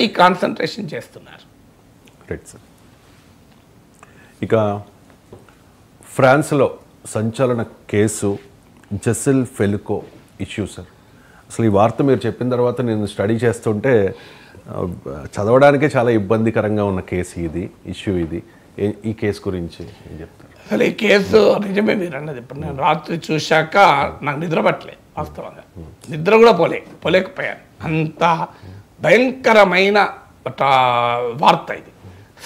ఈ కాన్సన్ట్రేషన్ చేస్తున్నారు. Right sir. ఇక ఫ్రాన్స్లో సంచలన కేసు జెసిల్ ఫెలికో ఇష్యూ సార్. అసలు ఈ వార్త మీరు చెప్పిన తర్వాత నేను స్టడీ చేస్తుంటే చదవడానికే చాలా ఇబ్బందికరంగా ఉన్న కేసు ఇది, ఇష్యూ ఇది. ఈ కేసు గురించి ఏం చెప్తారు? అసలు ఈ కేసు నిజమే మీరు అన్నది. ఇప్పుడు నేను రాత్రి చూశాక నాకు నిద్ర పట్టలేదు, వాస్తవంగా నిద్ర కూడా పోలేకపోయాను. అంత భయంకరమైన వార్త ఇది.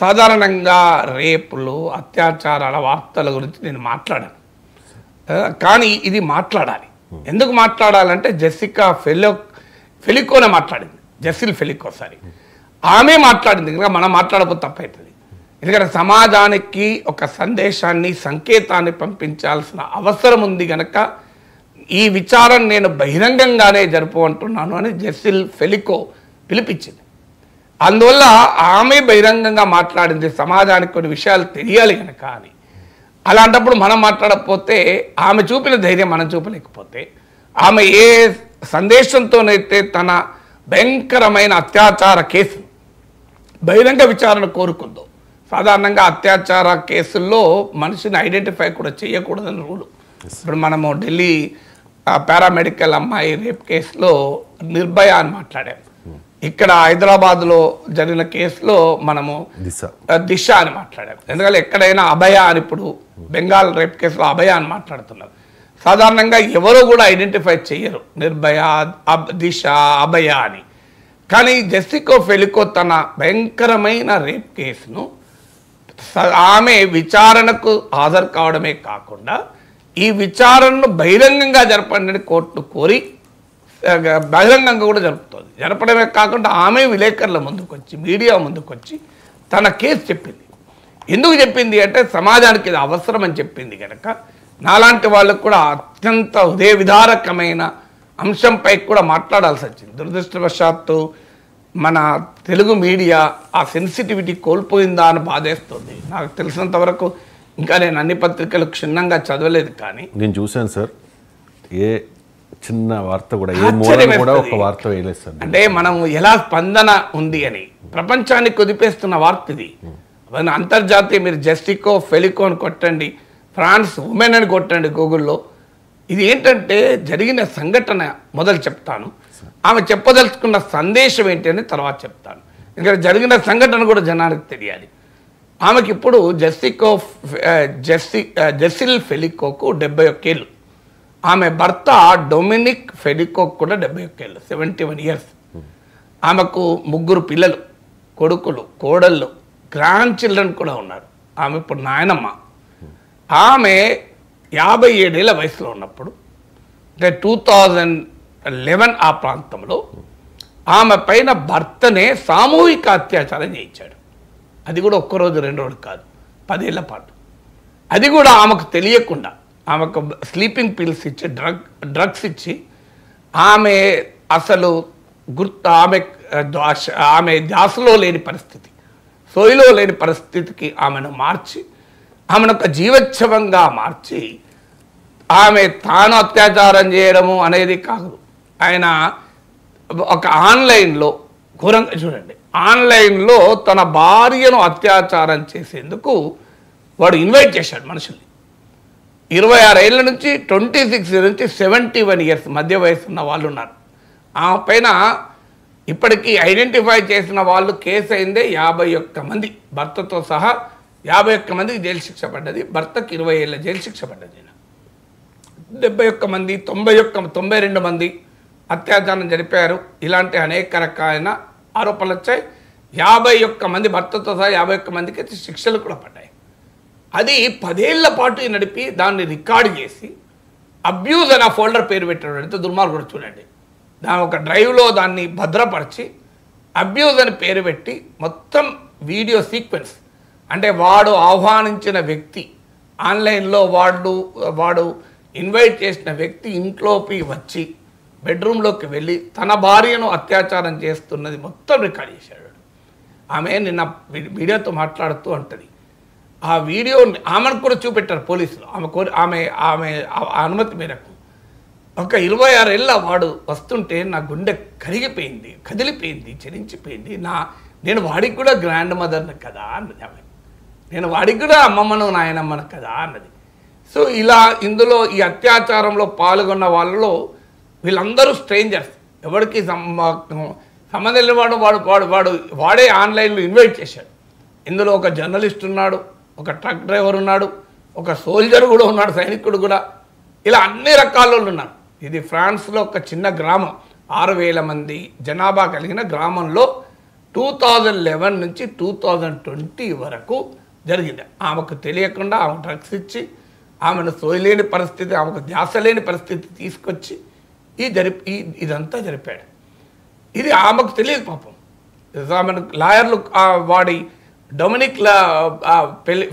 సాధారణంగా రేపులు, అత్యాచారాల వార్తల గురించి నేను మాట్లాడాను, కానీ ఇది మాట్లాడాలి. ఎందుకు మాట్లాడాలంటే జెసికా ఫెలికోనే మాట్లాడింది, జెసిల్ ఫెలికో సారీ, ఆమె మాట్లాడింది. ఇంకా మనం మాట్లాడకపోతే తప్పవుతుంది. ఎందుకంటే సమాజానికి ఒక సందేశాన్ని, సంకేతాన్ని పంపించాల్సిన అవసరం ఉంది కనుక ఈ విచారణ నేను బహిరంగంగానే జరుపుకుంటున్నాను అని జెసిల్ ఫెలికో పిలిపించింది. అందువల్ల ఆమె బహిరంగంగా మాట్లాడింది, సమాజానికి కొన్ని విషయాలు తెలియాలి కనుక అని. అలాంటప్పుడు మనం మాట్లాడకపోతే, ఆమె చూపిన ధైర్యం మనం చూపలేకపోతే, ఆమె ఏ సందేశంతోనైతే తన భయంకరమైన అత్యాచార కేసు బహిరంగ విచారణ కోరుకుందో, సాధారణంగా అత్యాచార కేసుల్లో మనిషిని ఐడెంటిఫై కూడా చేయకూడదని రూలు. ఇప్పుడు మనము ఢిల్లీ పారామెడికల్ అమ్మాయి రేప్ కేసులో నిర్భయ అని మాట్లాడాం. ఇక్కడ హైదరాబాద్లో జరిగిన కేసులో మనము దిశ అని మాట్లాడాం. ఎందుకంటే ఎక్కడైనా అభయ అని, ఇప్పుడు బెంగాల్ రేప్ కేసులో అభయ అని మాట్లాడుతున్నారు. సాధారణంగా ఎవరో కూడా ఐడెంటిఫై చేయరు నిర్భయ, దిశ, అభయ అని. కానీ జెసికా ఫెలికో తన భయంకరమైన రేప్ కేసును ఆమె విచారణకు హాజరు కావడమే కాకుండా ఈ విచారణను బహిరంగంగా జరపండి కోర్టు కోరి బహిరంగంగా కూడా జరుపుతుంది. జరపడమే కాకుండా ఆమె విలేకరుల ముందుకు వచ్చి, మీడియా ముందుకు వచ్చి తన కేసు చెప్పింది. ఎందుకు చెప్పింది అంటే సమాజానికి ఇది అవసరం అని చెప్పింది కనుక నాలాంటి వాళ్ళకు కూడా అత్యంత హృదయ విదారకమైన అంశంపై కూడా మాట్లాడాల్సి వచ్చింది. దురదృష్టవశాత్తు మన తెలుగు మీడియా ఆ సెన్సిటివిటీ కోల్పోయిందా అని బాధేస్తుంది. నాకు తెలిసినంత వరకు ఇంకా నేను అన్ని పత్రికలు క్షుణ్ణంగా చదవలేదు, కానీ నేను చూశాను సార్. ఏ చిన్న వార్త కూడా, ఏ మూలం కూడా ఒక వార్త వేయలేదు సార్. అంటే మనం ఎలా స్పందన ఉంది అని ప్రపంచాన్ని కుదిపేస్తున్న వార్త ఇది. అంతర్జాతీయ మీరు జెసికా ఫెలికో అని కొట్టండి, ఫ్రాన్స్ ఉమెన్ అని కొట్టండి గూగుల్లో. ఇది ఏంటంటే జరిగిన సంఘటన మొదలు చెప్తాను, ఆమె చెప్పదలుచుకున్న సందేశం ఏంటి అని తర్వాత చెప్తాను. ఎందుకంటే జరిగిన సంఘటన కూడా జనానికి తెలియాలి. ఆమెకి ఇప్పుడు జెసిల్ ఫెలికోకు 71 ఏళ్ళు, ఆమె భర్త డొమినిక్ ఫెలికోకు కూడా 71 ఏళ్ళు, 71 years. ఆమెకు 3 పిల్లలు, కొడుకులు, కోడళ్ళు, గ్రాండ్ చిల్డ్రన్ కూడా ఉన్నారు. ఆమె ఇప్పుడు నాయనమ్మ. ఆమె 57 ఏళ్ల వయసులో ఉన్నప్పుడు, అంటే 2011 ఆ ప్రాంతంలో ఆమె పైన భర్తనే సామూహిక అత్యాచారం చేయించాడు. అది కూడా ఒక్కరోజు 2 రోజులు కాదు, 10 ఏళ్ల పాటు. అది కూడా ఆమెకు తెలియకుండా, ఆమెకు స్లీపింగ్ పిల్స్ ఇచ్చి, డ్రగ్స్ ఇచ్చి, ఆమె అసలు ఆమె ధ్యాసలో లేని పరిస్థితి, సోయిలో లేని పరిస్థితికి ఆమెను మార్చి, ఆమెను ఒక జీవోత్సవంగా మార్చి, ఆమె తాను అత్యాచారం చేయడము అనేది కాదు, ఆయన ఒక ఆన్లైన్లో ఘోరంగా చూడండి, ఆన్లైన్లో తన భార్యను అత్యాచారం చేసేందుకు వాడు ఇన్వైట్ చేశాడు మనుషుల్ని. 26 ఏళ్ళ నుంచి 26 నుంచి 71 years మధ్య వయసు ఉన్న వాళ్ళు ఉన్నారు. ఆ పైన ఇప్పటికీ ఐడెంటిఫై చేసిన వాళ్ళు కేసు అయిందే 51 మంది, భర్తతో సహా 51 మందికి జైలు శిక్ష పడ్డది. భర్తకి 20 ఏళ్ళ జైలు శిక్ష పడ్డది. 71 మంది, 92 మంది అత్యాచారం జరిపారు. ఇలాంటి అనేక రకాలైన ఆరోపణలు వచ్చాయి. 51 మంది భర్తతో సహా 51 మందికి శిక్షలు కూడా పడ్డాయి. అది 10 ఏళ్ల పాటు నడిపి దాన్ని రికార్డు చేసి అబ్యూజ్ అని ఆ ఫోల్డర్ పేరు పెట్టాడు. ఎంత దుర్మార్గుడు చూడండి. దాని ఒక డ్రైవ్లో దాన్ని భద్రపరిచి అబ్యూజ్ అని పేరు పెట్టి మొత్తం వీడియో సీక్వెన్స్, అంటే వాడు ఆహ్వానించిన వ్యక్తి, ఆన్లైన్లో వాడు ఇన్వైట్ చేసిన వ్యక్తి ఇంట్లోకి వచ్చి బెడ్రూమ్లోకి వెళ్ళి తన భార్యను అత్యాచారం చేస్తున్నది మొత్తం రికార్డ్ చేశాడు. ఆమె నిన్న మీడియాతో మాట్లాడుతూ ఉంటుంది. ఆ వీడియో ఆమెను కూడా చూపెట్టారు పోలీసులు. ఆమె అనుమతి మేరకు ఒక 26 ఏళ్ళ వాడు వస్తుంటే నా గుండె కదిలిపోయింది, చెలించిపోయింది. నేను వాడికి కూడా గ్రాండ్ మదర్ని కదా అన్నది ఆమె. నేను వాడికి కూడా అమ్మమ్మను నాయనమ్మను కదా అన్నది. సో ఇలా ఇందులో ఈ అత్యాచారంలో పాల్గొన్న వాళ్ళలో వీళ్ళందరూ స్ట్రేంజర్స్, ఎవరికి సంబంధం లేని వాడే ఆన్లైన్లో ఇన్వైట్ చేశాడు. ఇందులో ఒక జర్నలిస్ట్ ఉన్నాడు, ఒక ట్రక్ డ్రైవర్ ఉన్నాడు, ఒక సోల్జర్ కూడా ఉన్నాడు, సైనికుడు కూడా. ఇలా అన్ని రకాల వాళ్ళు ఉన్నారు. ఇది ఫ్రాన్స్లో ఒక చిన్న గ్రామం, 6,000 మంది జనాభా కలిగిన గ్రామంలో 2011 నుంచి 2020 వరకు జరిగింది. ఆమెకు తెలియకుండా ఆమె డ్రగ్స్ ఇచ్చి, ఆమెను సోయలేని పరిస్థితి, ఆమెకు ధ్యాస లేని పరిస్థితి తీసుకొచ్చి ఇదంతా జరిపాడు. ఇది ఆమెకు తెలియదు పాపం. ఆమెను లాయర్లు వాడి డొమినిక్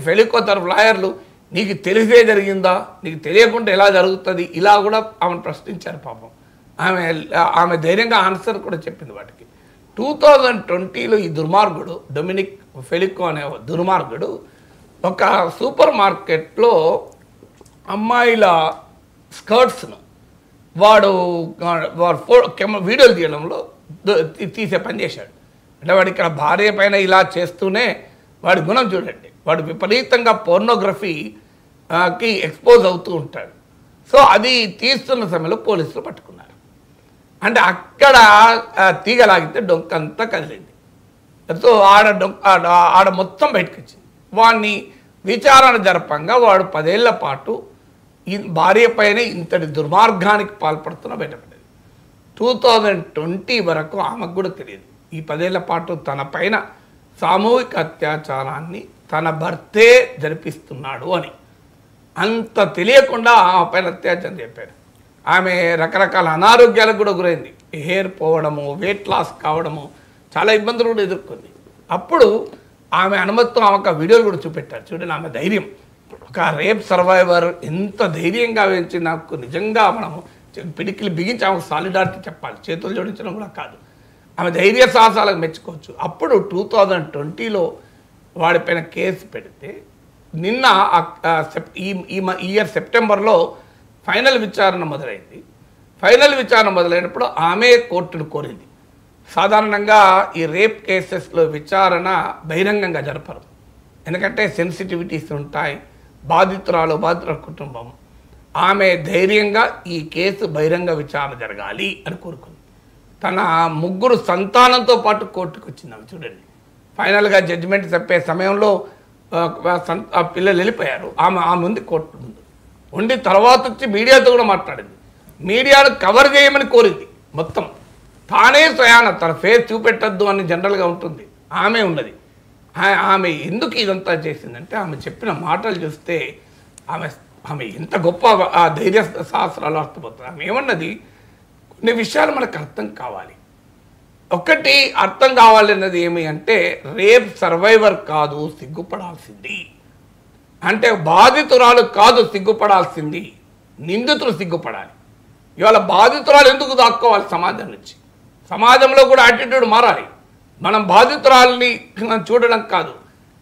ఫెలికో తరఫు లాయర్లు, నీకు తెలిసే జరిగిందా, నీకు తెలియకుండా ఎలా జరుగుతుంది, ఇలా కూడా ఆమెను ప్రశ్నించారు పాపం. ఆమె ధైర్యంగా ఆన్సర్ కూడా చెప్పింది వాటికి. 2020లో ఈ దుర్మార్గుడు డొమినిక్ ఫెలికో అనే దుర్మార్గుడు ఒక సూపర్ మార్కెట్లో అమ్మాయిల స్కర్ట్స్ను వాడు వీడియోలు తీయడంలో తీసే పని చేశాడు. అంటే వాడు ఇక్కడ భార్య పైన ఇలా చేస్తూనే వాడి గుణం చూడండి, వాడు విపరీతంగా పోర్నోగ్రఫీకి ఎక్స్పోజ్ అవుతూ ఉంటాడు. సో అది తీస్తున్న సమయంలో పోలీసులు పట్టుకున్నారు. అంటే అక్కడ తీగలాగితే డొంకంతా కదిలింది. సో ఆడ మొత్తం బయటకు వచ్చింది. వాడిని విచారణ జరపంగా వాడు 10 ఏళ్ల పాటు ఈ భార్య పైన ఇంతటి దుర్మార్గానికి పాల్పడుతున్న బయటపడ్డది. 2020 వరకు ఆమెకు కూడా తెలియదు ఈ 10 ఏళ్ల పాటు తన పైన సామూహిక అత్యాచారాన్ని తన భర్తే జరిపిస్తున్నాడు అని. అంత తెలియకుండా ఆమె పైన అత్యాచారం చెప్పారు. ఆమె రకరకాల అనారోగ్యాలకు కూడా గురైంది. హెయిర్ పోవడము, వెయిట్ లాస్ కావడము, చాలా ఇబ్బందులు కూడా ఎదుర్కొంది. అప్పుడు ఆమె అనుమతితో ఆమెకు వీడియోలు కూడా చూపెట్టారు. చూడండి ఆమె ధైర్యం. ఒక రేప్ సర్వైవర్ ఎంత ధైర్యంగా వేయించి, నాకు నిజంగా మనము పిడికిలు బిగించి ఆమెకు సాలిడారిటీ చెప్పాలి, చేతులు జోడించడం కూడా కాదు. ఆమె ధైర్య సాహసాలకు మెచ్చుకోవచ్చు. అప్పుడు 2020లో వాడిపైన కేసు పెడితే నిన్న ఈ ఇయర్ సెప్టెంబర్లో ఫైనల్ విచారణ మొదలైంది. ఫైనల్ విచారణ మొదలైనప్పుడు ఆమె కోర్టును కోరింది. సాధారణంగా ఈ రేప్ కేసెస్లో విచారణ బహిరంగంగా జరపరు, ఎందుకంటే సెన్సిటివిటీస్ ఉంటాయి. బాధితుల కుటుంబం ఆమె ధైర్యంగా ఈ కేసు బహిరంగ విచారణ జరగాలి అని కోరుకుంది. తన 3 సంతానంతో పాటు కోర్టుకు వచ్చింది ఆమె. చూడండి, ఫైనల్గా జడ్జిమెంట్ చెప్పే సమయంలో పిల్లలు వెళ్ళిపోయారు. ఆమె ఉంది కోర్టు ముందు ఉండి తర్వాత వచ్చి మీడియాతో కూడా మాట్లాడింది. మీడియాను కవర్ చేయమని కోరింది. మొత్తం తానే స్వయాన తన ఫేస్ చూపెట్టద్దు అని జనరల్గా ఉంటుంది. ఆమె ఉన్నది. ఆమె ఎందుకు ఇదంతా చేసిందంటే ఆమె చెప్పిన మాటలు చూస్తే ఆమె ఎంత గొప్ప ధైర్య శాస్త్రాలు అర్థమవుతుంది. ఆమె ఏమన్నది, కొన్ని విషయాలు మనకు అర్థం కావాలి. ఒకటి అర్థం కావాలన్నది ఏమి అంటే, రేప్ సర్వైవర్ కాదు సిగ్గుపడాల్సింది. అంటే బాధితురాలు కాదు సిగ్గుపడాల్సింది, నిందితులు సిగ్గుపడాలి. ఇవాళ బాధితురాలు ఎందుకు దాక్కోవాలి సమాజం నుంచి? సమాజంలో కూడా యాటిట్యూడ్ మారాలి. మనం బాధితురాలని చూడడం కాదు,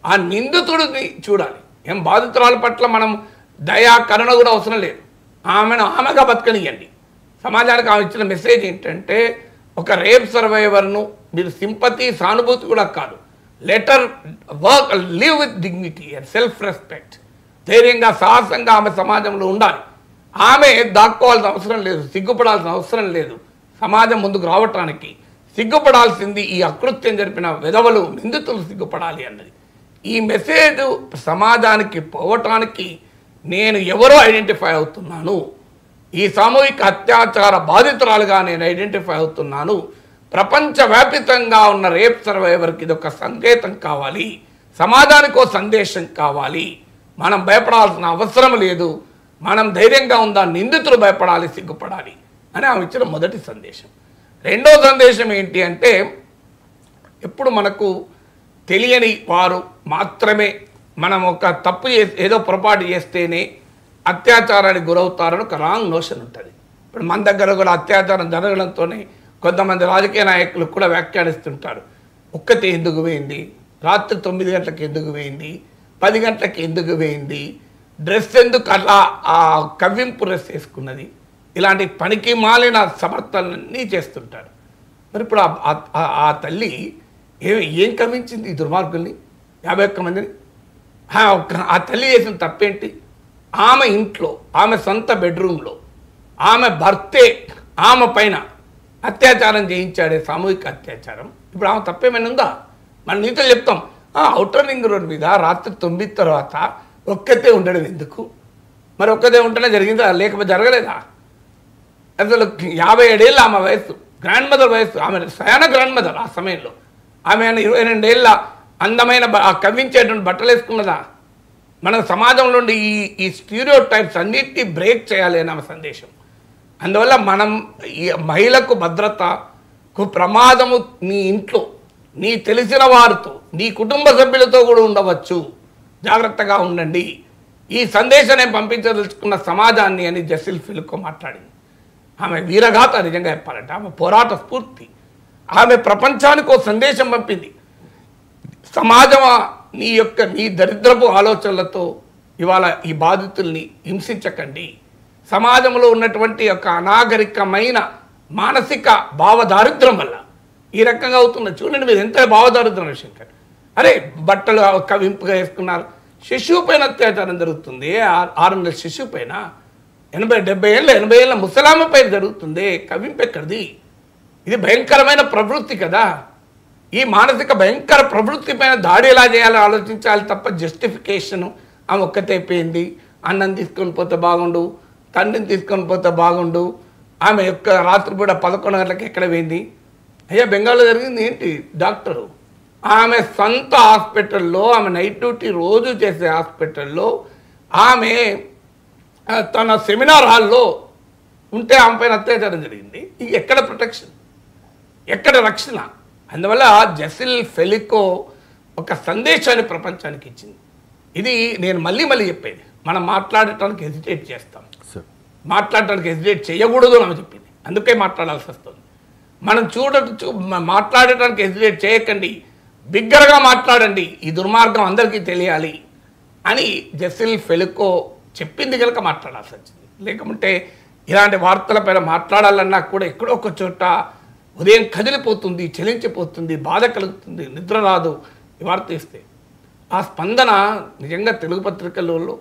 ఆ నిందితుడిని చూడాలి. ఏం బాధితురాల పట్ల మనం దయా కరుణ కూడా అవసరం లేదు. ఆమెగా బతకనియండి. సమాజానికి ఆమె ఇచ్చిన మెసేజ్ ఏంటంటే, ఒక రేప్ సర్వైవర్ను మీరు సింపతి సానుభూతి కూడా కాదు, letter work live with dignity and self respect. ధైర్యంగా సాహసంగా ఆమె సమాజంలో ఉండాలి. ఆమె దాక్కోవాల్సిన అవసరం లేదు, సిగ్గుపడాల్సిన అవసరం లేదు. సమాజం ముందుకు రావటానికి సిగ్గుపడాల్సింది ఈ అకృత్యం జరిపిన విధవలు, నిందితులు సిగ్గుపడాలి అన్నది. ఈ మెసేజ్ సమాజానికి పోవటానికి నేను ఎవరో ఐడెంటిఫై అవుతున్నాను, ఈ సామూహిక అత్యాచార బాధితురాలుగా నేను ఐడెంటిఫై అవుతున్నాను. ప్రపంచవ్యాపితంగా ఉన్న రేప్ సర్వైవర్కి ఇది ఒక సంకేతం కావాలి, సమాజానికి ఒక సందేశం కావాలి. మనం భయపడాల్సిన అవసరం లేదు, మనం ధైర్యంగా ఉందా, నిందితులు భయపడాలి, సిగ్గుపడాలి అని ఆమె ఇచ్చిన మొదటి సందేశం. రెండో సందేశం ఏంటి అంటే, ఎప్పుడు మనకు తెలియని వారు మాత్రమే మనం ఒక తప్పు ఏదో పొరపాటు చేస్తేనే అత్యాచారానికి గురవుతారని ఒక రాంగ్ నోషన్ ఉంటుంది. ఇప్పుడు మన దగ్గర కూడా అత్యాచారం జరగడంతోనే కొంతమంది రాజకీయ నాయకులు కూడా వ్యాఖ్యానిస్తుంటారు. ఒక్కతే ఎందుకు వేయింది, రాత్రి 9 గంటలకు ఎందుకు వేయింది, 10 గంటలకు ఎందుకు వేయింది, డ్రెస్ ఎందుకు అలా కవ్వింపు డ్రెస్ వేసుకున్నది, ఇలాంటి పనికి మాలిన సమర్థనన్నీ చేస్తుంటారు. మరి ఇప్పుడు ఆ తల్లి ఏం కవించింది ఈ దుర్మార్గుల్ని 51 మందిని? ఆ తల్లి చేసిన తప్పేంటి? ఆమె ఇంట్లో, ఆమె సొంత బెడ్రూమ్లో ఆమె భర్తే ఆమె పైన అత్యాచారం చేయించాడే, సామూహిక అత్యాచారం. ఇప్పుడు ఆమె తప్పేమైనా ఉందా? మన నీతో చెప్తాం, ఔటర్ రింగ్ రోడ్ మీద రాత్రి 9 తర్వాత ఒక్కతే ఉండడం ఎందుకు? మరి ఒక్కతే ఉంటేనే జరిగిందా, లేకపోతే జరగలేదా? అసలు 57 ఏళ్ళ ఆమె వయస్సు, గ్రాండ్ మదర్ వయస్సు, ఆమె సయాన గ్రాండ్ మదర్. ఆ సమయంలో ఆమె 22 ఏళ్ళ అందమైన కవ్వించేటువంటి బట్టలు వేసుకున్నదా? మన సమాజంలో ఈ స్టీరియో టైప్స్ అన్నిటినీ బ్రేక్ చేయాలి అని ఆమె సందేశం. అందువల్ల మనం ఈ మహిళకు భద్రతకు ప్రమాదము నీ ఇంట్లో, నీ తెలిసిన వారితో, నీ కుటుంబ సభ్యులతో కూడా ఉండవచ్చు, జాగ్రత్తగా ఉండండి. ఈ సందేశాన్ని పంపించదలుచుకున్న సమాజాన్ని అని జెసిల్ ఫెలికో మాట్లాడింది. ఆమె వీరగాథ నిజంగా చెప్పాలంటే, ఆమె పోరాట స్ఫూర్తి. ఆమె ప్రపంచానికి ఒక సందేశం పంపింది. సమాజమా, నీ దరిద్రపు ఆలోచనలతో ఇవాళ ఈ బాధితుల్ని హింసించకండి. సమాజంలో ఉన్నటువంటి ఒక అనాగరికమైన మానసిక భావదారిద్ర్యం వల్ల ఈ రకంగా అవుతున్న చూడండి. మీరు ఎంత భావదారిద్ర్యం శంకర్. అరే బట్టలు కవింపుగా వేసుకున్నారు. శిశువు పైన అత్యాచారం జరుగుతుంది. 6 నెలల శిశువు పైన 80 ఏళ్ళ ముసలామ పైన జరుగుతుంది. కవింపు ఎక్కడిది? ఇది భయంకరమైన ప్రవృత్తి కదా. ఈ మానసిక భయంకర ప్రవృత్తి పైన దాడి ఎలా చేయాలో ఆలోచించాలి తప్ప జస్టిఫికేషను ఆమె ఒక్కతైపోయింది, అన్నం తీసుకొని పోతే బాగుండు, తండ్రిని తీసుకొని పోతే బాగుండు, ఆమె యొక్క రాత్రిపూట 11 గంటలకు ఎక్కడ పోయింది? అయ్యా బెంగాల్లో జరిగింది ఏంటి? డాక్టరు ఆమె సొంత హాస్పిటల్లో, ఆమె నైట్ డ్యూటీ రోజు చేసే హాస్పిటల్లో ఆమె తన సెమినార్ హాల్లో ఉంటే ఆమె పైన అత్యాచారం జరిగింది. ఇది ఎక్కడ ప్రొటెక్షన్, ఎక్కడ రక్షణ? అందువల్ల జెసిల్ ఫెలికో ఒక సందేశాన్ని ప్రపంచానికి ఇచ్చింది. ఇది నేను మళ్ళీ చెప్పేది, మనం మాట్లాడటానికి హెసిటేట్ చేస్తాం, మాట్లాడటానికి హెసిటేట్ చేయకూడదు అని ఆమె చెప్పింది. అందుకే మాట్లాడాల్సి వస్తుంది. మనం మాట్లాడటానికి హెసిటేట్ చేయకండి, బిగ్గరగా మాట్లాడండి, ఈ దుర్మార్గం అందరికీ తెలియాలి అని జెసిల్ ఫెలికో చెప్పింది కనుక మాట్లాడాల్సి వచ్చింది. లేకుంటే ఇలాంటి వార్తలపైన మాట్లాడాలన్నా కూడా ఎక్కడో ఒక చోట ఉదయం కదిలిపోతుంది, చలించిపోతుంది, బాధ కలుగుతుంది, నిద్ర రాదు ఈ వార్త ఇస్తే. ఆ స్పందన నిజంగా తెలుగు పత్రికలలో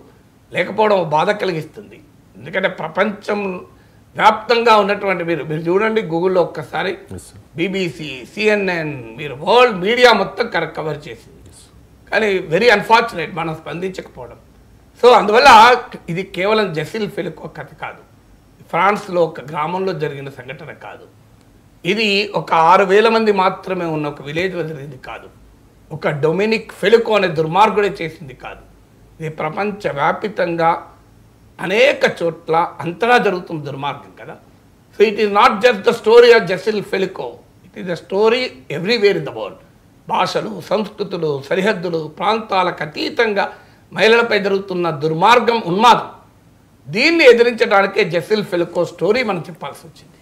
లేకపోవడం బాధ కలిగిస్తుంది. ఎందుకంటే ప్రపంచం వ్యాప్తంగా ఉన్నటువంటి మీరు చూడండి, గూగుల్లో ఒక్కసారి BBC, CNN, మీరు వరల్డ్ మీడియా మొత్తం కవర్ చేసింది. కానీ వెరీ అన్ఫార్చునేట్ మనం స్పందించకపోవడం. సో అందువల్ల ఇది కేవలం జెసిల్ ఫెలికో కథ కాదు, ఫ్రాన్స్లో ఒక గ్రామంలో జరిగిన సంఘటన కాదు, ఇది ఒక 6,000 మంది మాత్రమే ఉన్న ఒక విలేజ్లో జరిగింది కాదు, ఒక డొమినిక్ ఫెలికో అనే దుర్మార్గుడే చేసింది కాదు. ఇది ప్రపంచవ్యాపితంగా అనేక చోట్ల అంతటా జరుగుతున్న దుర్మార్గం కదా. So it is not just the story of Gisele Pelicot, it is the story everywhere in the world. భాషలు, సంస్కృతులు, సరిహద్దులు, ప్రాంతాలకు అతీతంగా మహిళలపై జరుగుతున్న దుర్మార్గం, ఉన్మాదం, దీన్ని ఎదిరించడానికే జెసిల్ ఫెలికో స్టోరీ మనం చెప్పాల్సి వచ్చింది.